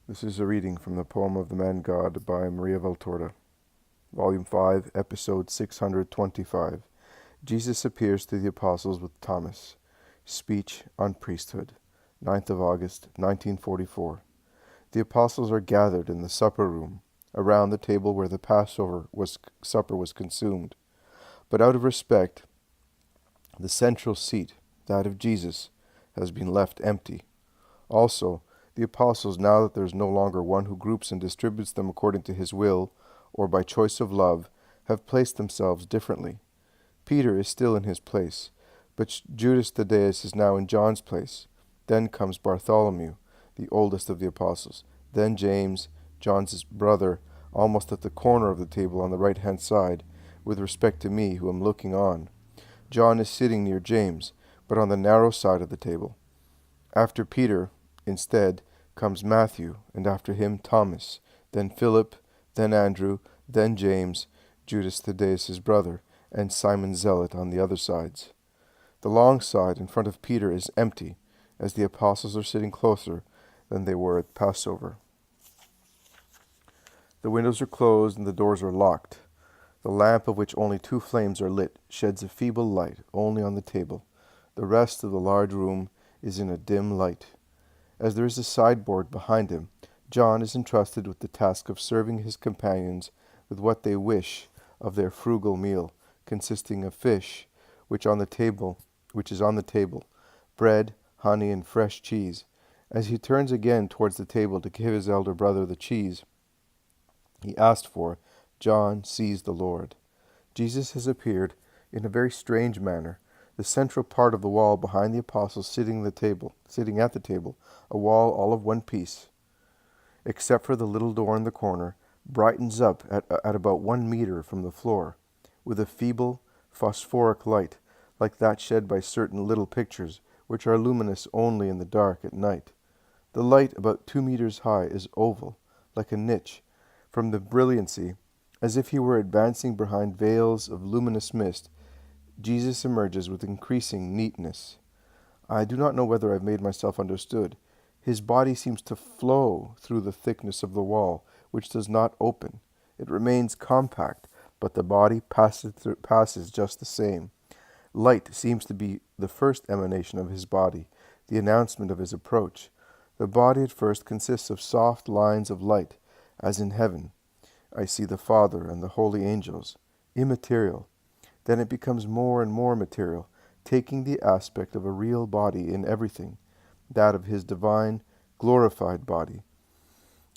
This is a reading from the poem of the Man God by Maria Valtorta, Volume 5, Episode 625. Jesus appears to the apostles with Thomas. Speech on Priesthood, 9th of August, 1944. The apostles are gathered in the supper room, around the table where the Passover supper was consumed. But out of respect, the central seat, that of Jesus, has been left empty. Also, the apostles, now that there is no longer one who groups and distributes them according to his will, or by choice of love, have placed themselves differently. Peter is still in his place, but Judas Thaddeus is now in John's place. Then comes Bartholomew, the oldest of the apostles. Then James, John's brother, almost at the corner of the table on the right-hand side, with respect to me, who am looking on. John is sitting near James, but on the narrow side of the table. After Peter, instead, comes Matthew, and after him Thomas, then Philip, then Andrew, then James, Judas Thaddeus' brother, and Simon Zealot on the other sides. The long side in front of Peter is empty, as the apostles are sitting closer than they were at Passover. The windows are closed and the doors are locked. The lamp, of which only 2 flames are lit, sheds a feeble light only on the table. The rest of the large room is in a dim light. As there is a sideboard behind him, John is entrusted with the task of serving his companions with what they wish of their frugal meal, consisting of fish, which is on the table, bread, honey, and fresh cheese. As he turns again towards the table to give his elder brother the cheese he asked for, John sees the Lord. Jesus has appeared in a very strange manner. The central part of the wall behind the apostles sitting at the table, a wall all of one piece, except for the little door in the corner, brightens up at about 1 meter from the floor, with a feeble phosphoric light, like that shed by certain little pictures, which are luminous only in the dark at night. The light, about 2 meters high, is oval, like a niche. From the brilliancy, as if he were advancing behind veils of luminous mist, Jesus emerges with increasing neatness. I do not know whether I've made myself understood. His body seems to flow through the thickness of the wall, which does not open. It remains compact, but the body passes just the same. Light seems to be the first emanation of his body, the announcement of his approach. The body at first consists of soft lines of light, as in heaven. I see the Father and the holy angels, immaterial. Then it becomes more and more material, taking the aspect of a real body in everything, that of his divine, glorified body.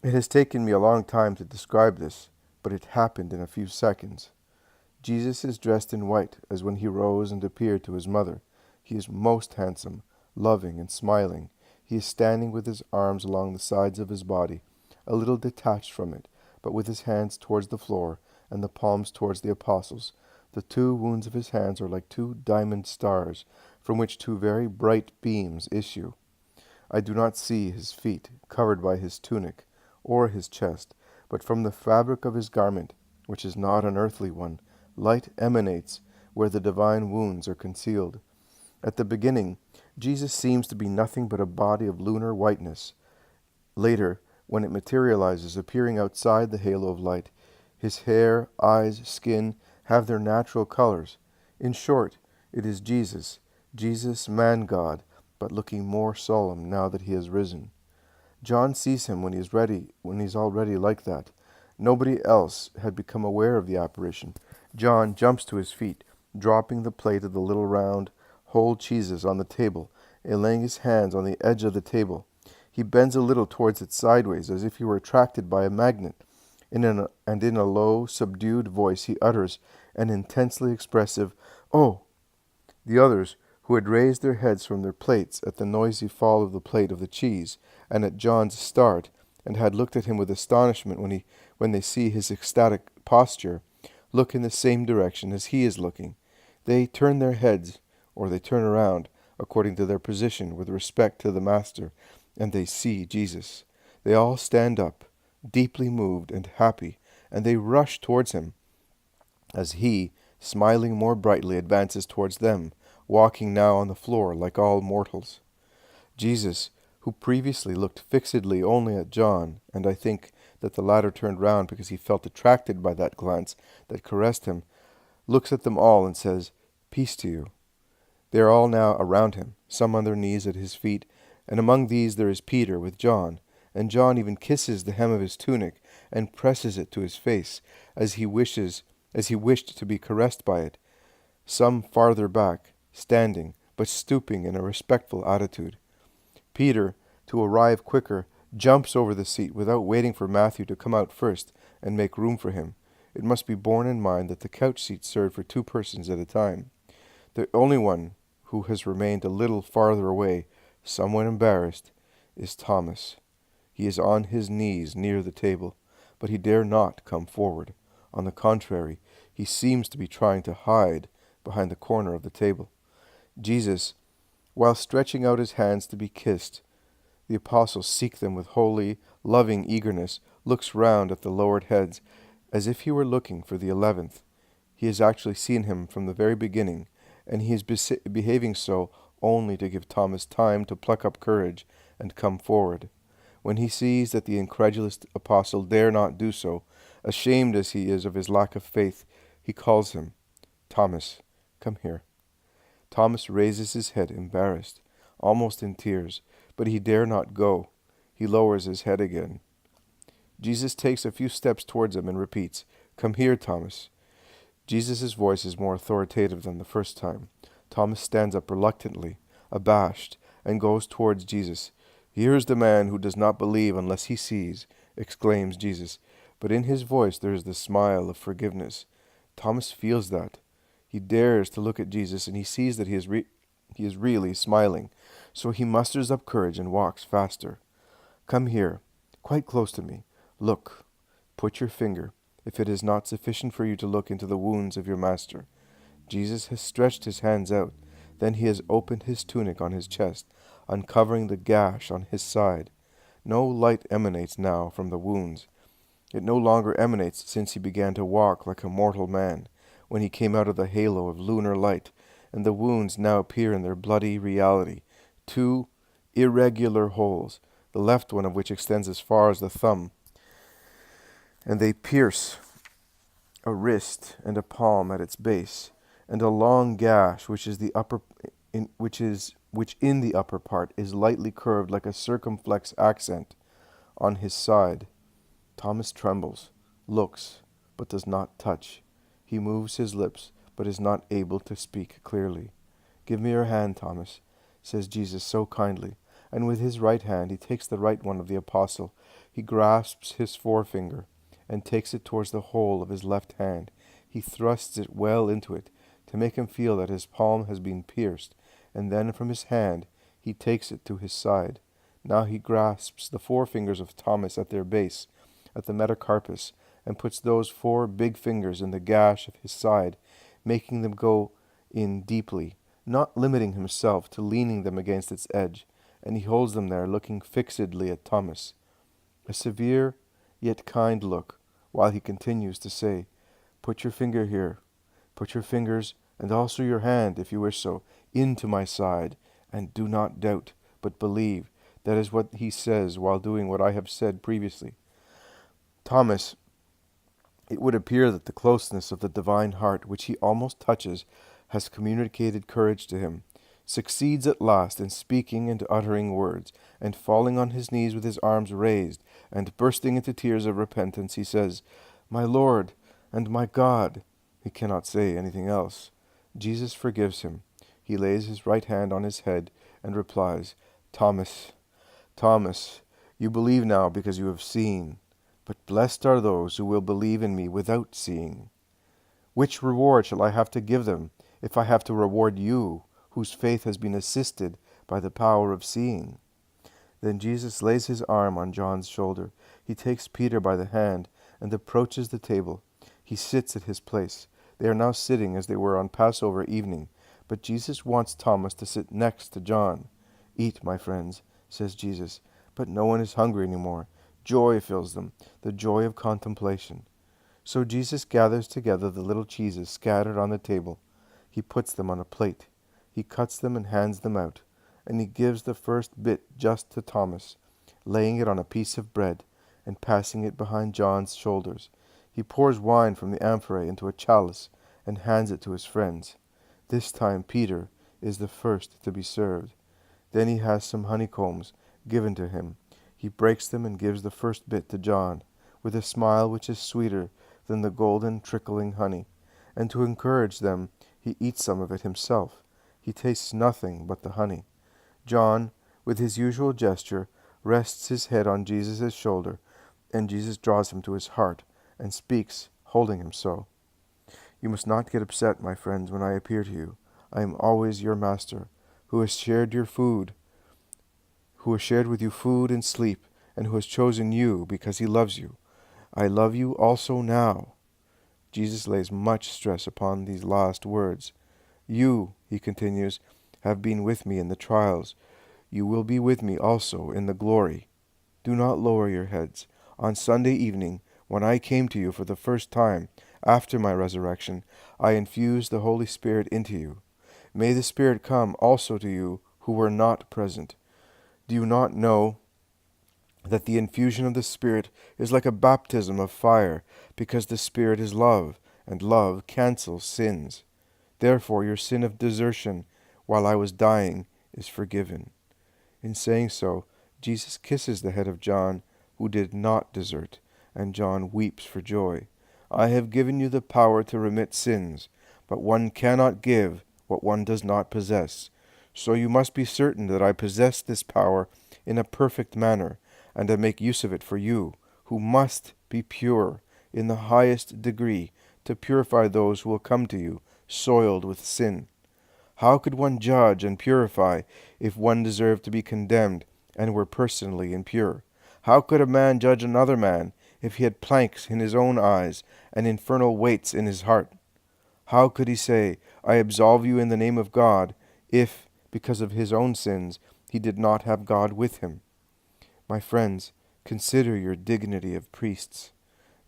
It has taken me a long time to describe this, but it happened in a few seconds. Jesus is dressed in white, as when he rose and appeared to his mother. He is most handsome, loving, and smiling. He is standing with his arms along the sides of his body, a little detached from it, but with his hands towards the floor, and the palms towards the apostles. The 2 wounds of his hands are like 2 diamond stars, from which 2 very bright beams issue. I do not see his feet, covered by his tunic, or his chest, but from the fabric of his garment, which is not an earthly one, light emanates where the divine wounds are concealed. At the beginning, Jesus seems to be nothing but a body of lunar whiteness. Later, when it materializes, appearing outside the halo of light, his hair, eyes, skin have their natural colors. In short, it is Jesus, man God, but looking more solemn now that he has risen. John sees him when he's already like that. Nobody else had become aware of the apparition. John jumps to his feet, dropping the plate of the little round, whole cheeses on the table, and laying his hands on the edge of the table. He bends a little towards it sideways, as if he were attracted by a magnet. In a low, subdued voice he utters an intensely expressive, "Oh!" The others, who had raised their heads from their plates at the noisy fall of the plate of the cheese, and at John's start, and had looked at him with astonishment when they see his ecstatic posture, look in the same direction as he is looking. They turn their heads, or they turn around, according to their position with respect to the Master, and they see Jesus. They all stand up, deeply moved and happy, and they rush towards him, as he, smiling more brightly, advances towards them, walking now on the floor like all mortals. Jesus, who previously looked fixedly only at John, and I think that the latter turned round because he felt attracted by that glance that caressed him, looks at them all and says, "Peace to you." They are all now around him, some on their knees at his feet, and among these there is Peter with John, and John even kisses the hem of his tunic and presses it to his face, as he wished to be caressed by it. Some farther back, standing, but stooping in a respectful attitude. Peter, to arrive quicker, jumps over the seat without waiting for Matthew to come out first and make room for him. It must be borne in mind that the couch seats served for 2 persons at a time. The only one who has remained a little farther away, somewhat embarrassed, is Thomas. He is on his knees near the table, but he dare not come forward. On the contrary, he seems to be trying to hide behind the corner of the table. Jesus, while stretching out his hands to be kissed, the apostles seek them with holy, loving eagerness, looks round at the lowered heads, as if he were looking for the 11th. He has actually seen him from the very beginning, and he is behaving so only to give Thomas time to pluck up courage and come forward. When he sees that the incredulous apostle dare not do so, ashamed as he is of his lack of faith, he calls him, "Thomas, come here." Thomas raises his head, embarrassed, almost in tears, but he dare not go. He lowers his head again. Jesus takes a few steps towards him and repeats, "Come here, Thomas." Jesus' voice is more authoritative than the first time. Thomas stands up reluctantly, abashed, and goes towards Jesus. "Here is the man who does not believe unless he sees," exclaims Jesus, but in his voice there is the smile of forgiveness. Thomas feels that. He dares to look at Jesus, and he sees that he is really smiling, so he musters up courage and walks faster. "Come here, quite close to me. Look. Put your finger, if it is not sufficient for you to look into the wounds of your master." Jesus has stretched his hands out. Then he has opened his tunic on his chest, uncovering the gash on his side. No light emanates now from the wounds. It no longer emanates since he began to walk like a mortal man, when he came out of the halo of lunar light, and the wounds now appear in their bloody reality. 2 irregular holes, the left one of which extends as far as the thumb, and they pierce a wrist and a palm at its base, and a long gash which in the upper part is lightly curved like a circumflex accent on his side. Thomas trembles, looks, but does not touch. He moves his lips, but is not able to speak clearly. "Give me your hand, Thomas," says Jesus so kindly, and with his right hand he takes the right one of the apostle. He grasps his forefinger and takes it towards the hole of his left hand. He thrusts it well into it to make him feel that his palm has been pierced, and then from his hand he takes it to his side. Now he grasps the forefingers of Thomas at their base, at the metacarpus, and puts those 4 big fingers in the gash of his side, making them go in deeply, not limiting himself to leaning them against its edge, and he holds them there, looking fixedly at Thomas. A severe yet kind look, while he continues to say, "Put your finger here. Put your fingers, and also your hand, if you wish so, into my side, and do not doubt, but believe." That is what he says while doing what I have said previously. Thomas, it would appear that the closeness of the divine heart, which he almost touches, has communicated courage to him, succeeds at last in speaking and uttering words, and falling on his knees with his arms raised, and bursting into tears of repentance, he says, "My Lord and my God." He cannot say anything else. Jesus forgives him. He lays his right hand on his head and replies, "Thomas, Thomas, you believe now because you have seen, but blessed are those who will believe in me without seeing. Which reward shall I have to give them if I have to reward you, whose faith has been assisted by the power of seeing?" Then Jesus lays his arm on John's shoulder. He takes Peter by the hand and approaches the table. He sits at his place. They are now sitting as they were on Passover evening, but Jesus wants Thomas to sit next to John. "Eat, my friends," says Jesus, but no one is hungry anymore. Joy fills them, the joy of contemplation. So Jesus gathers together the little cheeses scattered on the table. He puts them on a plate. He cuts them and hands them out, and he gives the first bit just to Thomas, laying it on a piece of bread, and passing it behind John's shoulders. He pours wine from the amphorae into a chalice, and hands it to his friends. This time Peter is the first to be served. Then he has some honeycombs given to him. He breaks them and gives the first bit to John, with a smile which is sweeter than the golden trickling honey. And to encourage them, he eats some of it himself. He tastes nothing but the honey. John, with his usual gesture, rests his head on Jesus' shoulder, and Jesus draws him to his heart, and speaks, holding him so. You must not get upset, my friends, when I appear to you. I am always your master, who has shared with you food and sleep, and who has chosen you because he loves you. I love you also now. Jesus lays much stress upon these last words. You, he continues, have been with me in the trials. You will be with me also in the glory. Do not lower your heads. On Sunday evening, when I came to you for the first time after my resurrection, I infused the Holy Spirit into you. May the Spirit come also to you who were not present. Do you not know that the infusion of the Spirit is like a baptism of fire, because the Spirit is love, and love cancels sins? Therefore your sin of desertion while I was dying is forgiven. In saying so, Jesus kisses the head of John, who did not desert, and John weeps for joy. I have given you the power to remit sins, but one cannot give what one does not possess. So you must be certain that I possess this power in a perfect manner, and I make use of it for you, who must be pure in the highest degree, to purify those who will come to you, soiled with sin. How could one judge and purify if one deserved to be condemned and were personally impure? How could a man judge another man if he had planks in his own eyes and infernal weights in his heart? How could he say, I absolve you in the name of God, if, because of his own sins, he did not have God with him? My friends, consider your dignity of priests.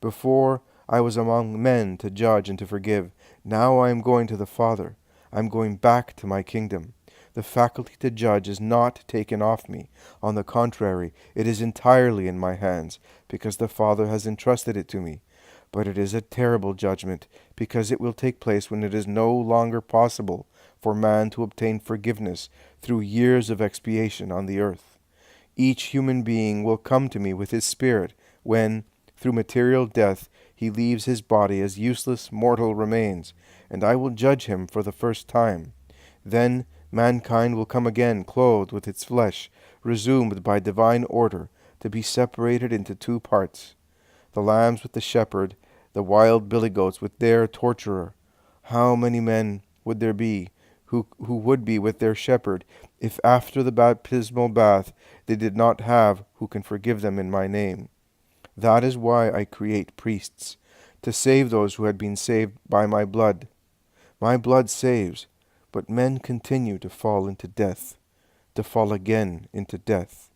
Before I was among men to judge and to forgive. Now I am going to the Father. I am going back to my kingdom. The faculty to judge is not taken off me. On the contrary, it is entirely in my hands, because the Father has entrusted it to me. But it is a terrible judgment, because it will take place when it is no longer possible for man to obtain forgiveness through years of expiation on the earth. Each human being will come to me with his spirit when, through material death, he leaves his body as useless mortal remains, and I will judge him for the first time. Then mankind will come again clothed with its flesh, resumed by divine order, to be separated into two parts. The lambs with the shepherd, the wild billy goats with their torturer. How many men would there be who would be with their shepherd, if after the baptismal bath they did not have who can forgive them in my name? That is why I create priests, to save those who had been saved by my blood. My blood saves, but men continue to fall into death, to fall again into death.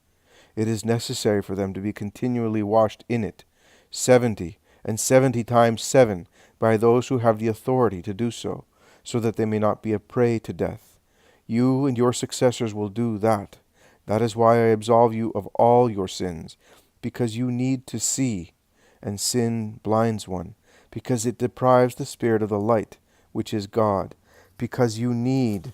It is necessary for them to be continually washed in it, 70 and 70 times 7, by those who have the authority to do so that they may not be a prey to death. You and your successors will do that. That is why I absolve you of all your sins, because you need to see, and sin blinds one, because it deprives the spirit of the light, which is God, because you need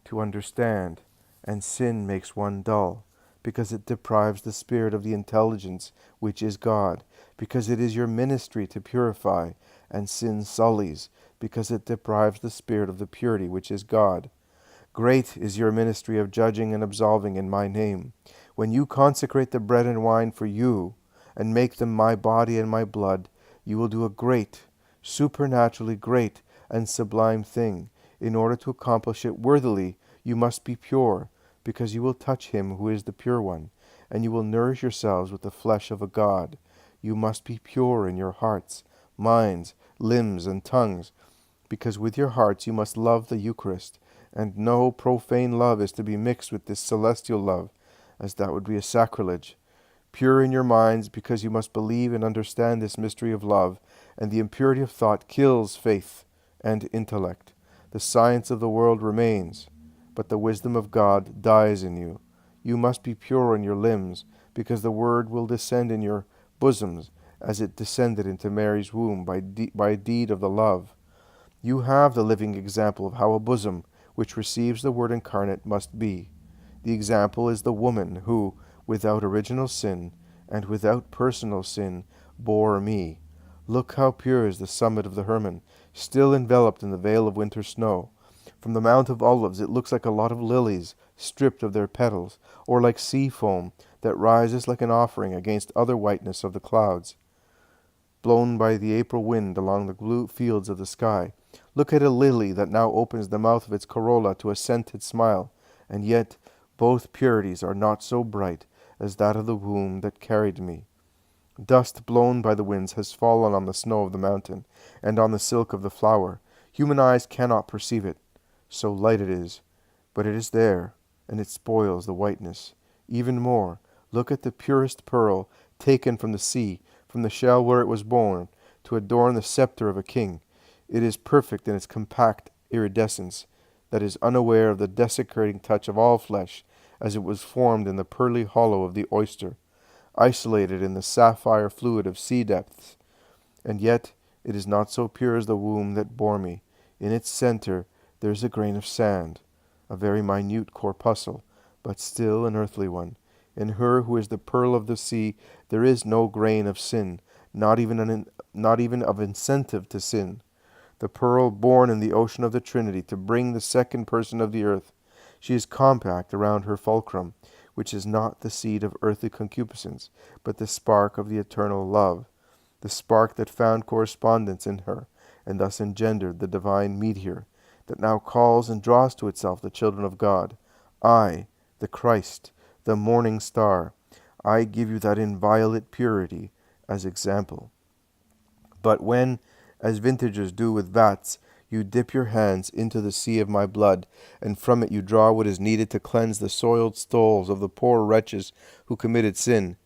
to understand, and sin makes one dull, because it deprives the spirit of the intelligence, which is God, because it is your ministry to purify, and sin sullies, because it deprives the spirit of the purity, which is God. Great is your ministry of judging and absolving in my name. When you consecrate the bread and wine for you, and make them my body and my blood, you will do a great, supernaturally great and sublime thing. In order to accomplish it worthily, you must be pure, because you will touch him who is the pure one, and you will nourish yourselves with the flesh of a God. You must be pure in your hearts, minds, limbs, and tongues, because with your hearts you must love the Eucharist, and no profane love is to be mixed with this celestial love, as that would be a sacrilege. Pure in your minds, because you must believe and understand this mystery of love, and the impurity of thought kills faith and intellect. The science of the world remains, but the wisdom of God dies in you. You must be pure in your limbs, because the word will descend in your bosoms, as it descended into Mary's womb by a deed of the love. You have the living example of how a bosom, which receives the Word incarnate, must be. The example is the woman who, without original sin, and without personal sin, bore me. Look how pure is the summit of the Hermon, still enveloped in the veil of winter snow. From the Mount of Olives it looks like a lot of lilies, stripped of their petals, or like sea foam that rises like an offering against other whiteness of the clouds, blown by the April wind along the blue fields of the sky. Look at a lily that now opens the mouth of its corolla to a scented smile, and yet both purities are not so bright as that of the womb that carried me. Dust blown by the winds has fallen on the snow of the mountain, and on the silk of the flower. Human eyes cannot perceive it, so light it is, but it is there, and it spoils the whiteness. Even more, look at the purest pearl taken from the sea, from the shell where it was born, to adorn the scepter of a king. It is perfect in its compact iridescence, that is unaware of the desecrating touch of all flesh, as it was formed in the pearly hollow of the oyster, isolated in the sapphire fluid of sea depths. And yet it is not so pure as the womb that bore me. In its center there is a grain of sand, a very minute corpuscle, but still an earthly one. In her who is the pearl of the sea there is no grain of sin, not even of incentive to sin. The pearl born in the ocean of the Trinity to bring the second person of the earth. She is compact around her fulcrum, which is not the seed of earthly concupiscence, but the spark of the eternal love, the spark that found correspondence in her, and thus engendered the divine meteor, that now calls and draws to itself the children of God. I, the Christ, the morning star, I give you that inviolate purity as example. But when, as vintagers do with vats, you dip your hands into the sea of my blood, and from it you draw what is needed to cleanse the soiled souls of the poor wretches who committed sin,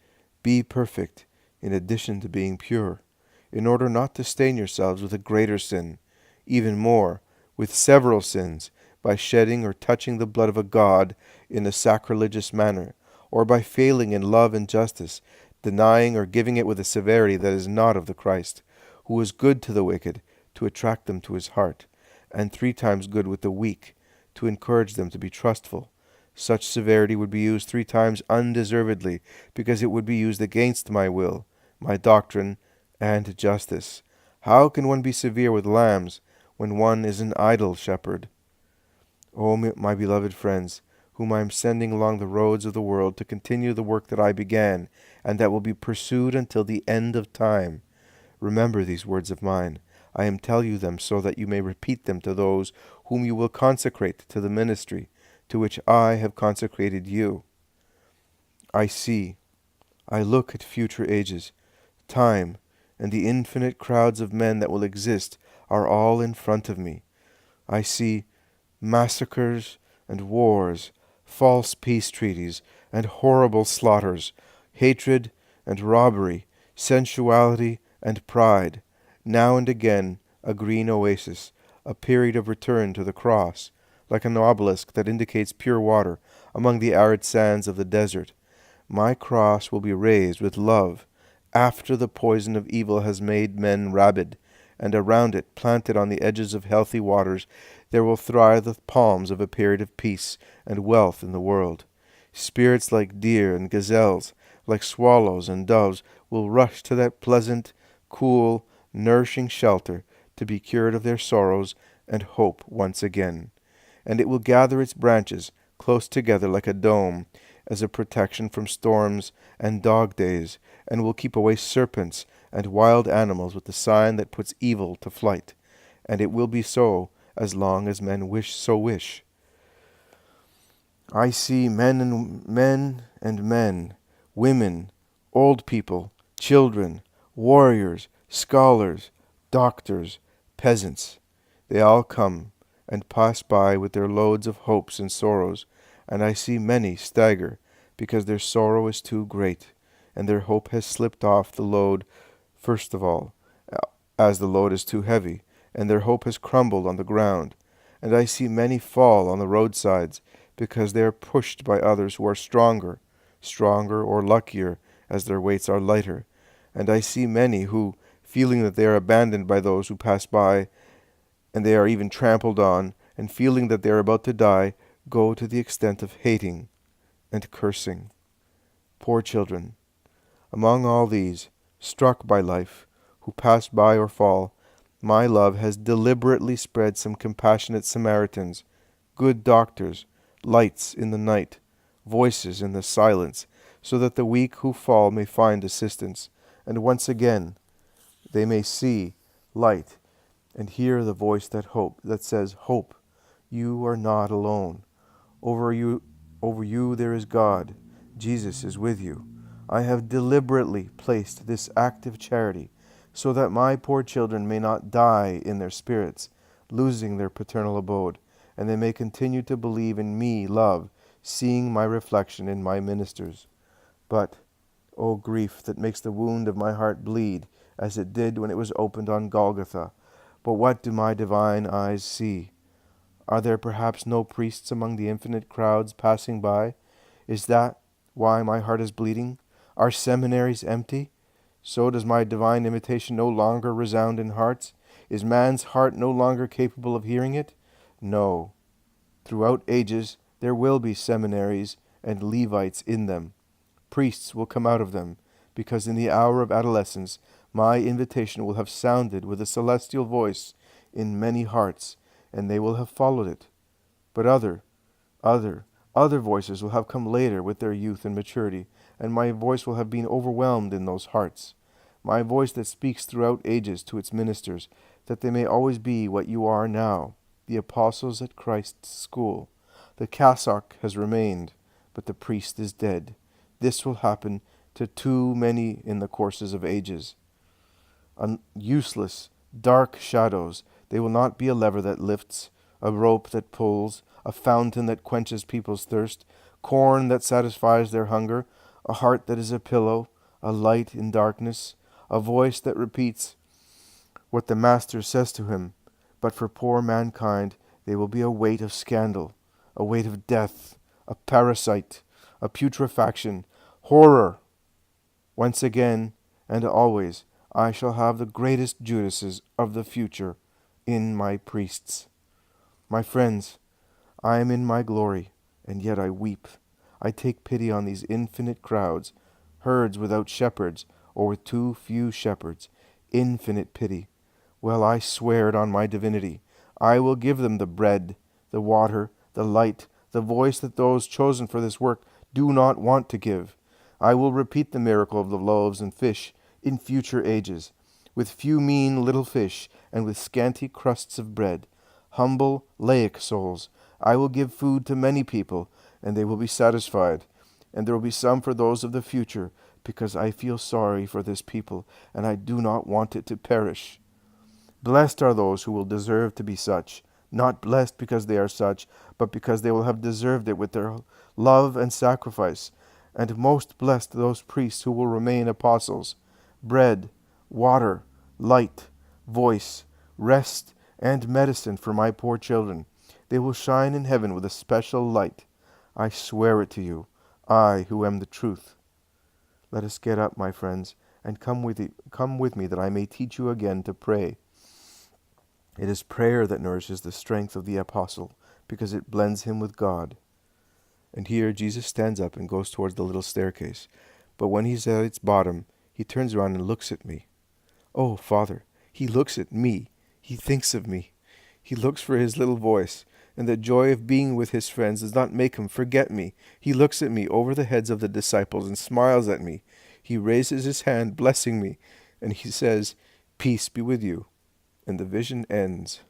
be perfect, in addition to being pure, in order not to stain yourselves with a greater sin, even more, with several sins, by shedding or touching the blood of a god in a sacrilegious manner, or by failing in love and justice, denying or giving it with a severity that is not of the Christ, who is good to the wicked, to attract them to his heart, and 3 times good with the weak, to encourage them to be trustful. Such severity would be used 3 times undeservedly, because it would be used against my will, my doctrine, and justice. How can one be severe with lambs when one is an idle shepherd? O my beloved friends, whom I am sending along the roads of the world to continue the work that I began, and that will be pursued until the end of time, remember these words of mine. I am telling you them so that you may repeat them to those whom you will consecrate to the ministry to which I have consecrated you. I look at future ages. Time and the infinite crowds of men that will exist are all in front of me. I see massacres and wars, false peace treaties and horrible slaughters, hatred and robbery, sensuality and pride, now and again a green oasis, a period of return to the cross, like an obelisk that indicates pure water among the arid sands of the desert. My cross will be raised with love after the poison of evil has made men rabid, and around it, planted on the edges of healthy waters, there will thrive the palms of a period of peace and wealth in the world. Spirits like deer and gazelles, like swallows and doves, will rush to that pleasant, cool, nourishing shelter to be cured of their sorrows and hope once again. And it will gather its branches close together like a dome as a protection from storms and dog days, and will keep away serpents and wild animals with the sign that puts evil to flight. And it will be so as long as men wish. I see men, women, old people, children, warriors, scholars, doctors, peasants. They all come and pass by with their loads of hopes and sorrows, and I see many stagger because their sorrow is too great, and their hope has slipped off the load first of all, as the load is too heavy, and their hope has crumbled on the ground, and I see many fall on the roadsides, because they are pushed by others who are stronger or luckier, as their weights are lighter. And I see many who, feeling that they are abandoned by those who pass by, and they are even trampled on, and feeling that they are about to die, go to the extent of hating and cursing. Poor children, among all these, struck by life, who pass by or fall, my love has deliberately spread some compassionate Samaritans, good doctors, lights in the night, voices in the silence, so that the weak who fall may find assistance, and once again they may see light and hear the voice that says, "Hope, you are not alone. Over you there is God. Jesus is with you." I have deliberately placed this act of charity so that my poor children may not die in their spirits, losing their paternal abode, and they may continue to believe in me, love, seeing my reflection in my ministers. But, O grief that makes the wound of my heart bleed, as it did when it was opened on Golgotha, but what do my divine eyes see? Are there perhaps no priests among the infinite crowds passing by? Is that why my heart is bleeding? Are seminaries empty? So does my divine imitation no longer resound in hearts? Is man's heart no longer capable of hearing it? No. Throughout ages there will be seminaries and Levites in them. Priests will come out of them, because in the hour of adolescence my invitation will have sounded with a celestial voice in many hearts, and they will have followed it. But other voices will have come later with their youth and maturity, and my voice will have been overwhelmed in those hearts. My voice that speaks throughout ages to its ministers, that they may always be what you are now, the apostles at Christ's school. The cassock has remained, but the priest is dead. This will happen to too many in the courses of ages. Useless, dark shadows, they will not be a lever that lifts, a rope that pulls, a fountain that quenches people's thirst, corn that satisfies their hunger, a heart that is a pillow, a light in darkness, a voice that repeats what the Master says to him. But for poor mankind they will be a weight of scandal, a weight of death, a parasite, a putrefaction, horror. Once again and always I shall have the greatest Judases of the future in my priests. My friends, I am in my glory, and yet I weep. I take pity on these infinite crowds, herds without shepherds, or with too few shepherds. Infinite pity. Well, I swear it on my divinity. I will give them the bread, the water, the light, the voice that those chosen for this work do not want to give. I will repeat the miracle of the loaves and fish in future ages, with few mean little fish, and with scanty crusts of bread. Humble, laic souls, I will give food to many people, and they will be satisfied. And there will be some for those of the future, because I feel sorry for this people, and I do not want it to perish. Blessed are those who will deserve to be such, not blessed because they are such, but because they will have deserved it with their love and sacrifice. And most blessed those priests who will remain apostles. Bread, water, light, voice, rest, and medicine for my poor children. They will shine in heaven with a special light. I swear it to you, I who am the truth. Let us get up, my friends, and come with me that I may teach you again to pray. It is prayer that nourishes the strength of the apostle, because it blends him with God. And here Jesus stands up and goes towards the little staircase. But when he's at its bottom, he turns around and looks at me. Oh, Father, he looks at me. He thinks of me. He looks for his little voice, and the joy of being with his friends does not make him forget me. He looks at me over the heads of the disciples and smiles at me. He raises his hand, blessing me, and he says, "Peace be with you." And the vision ends.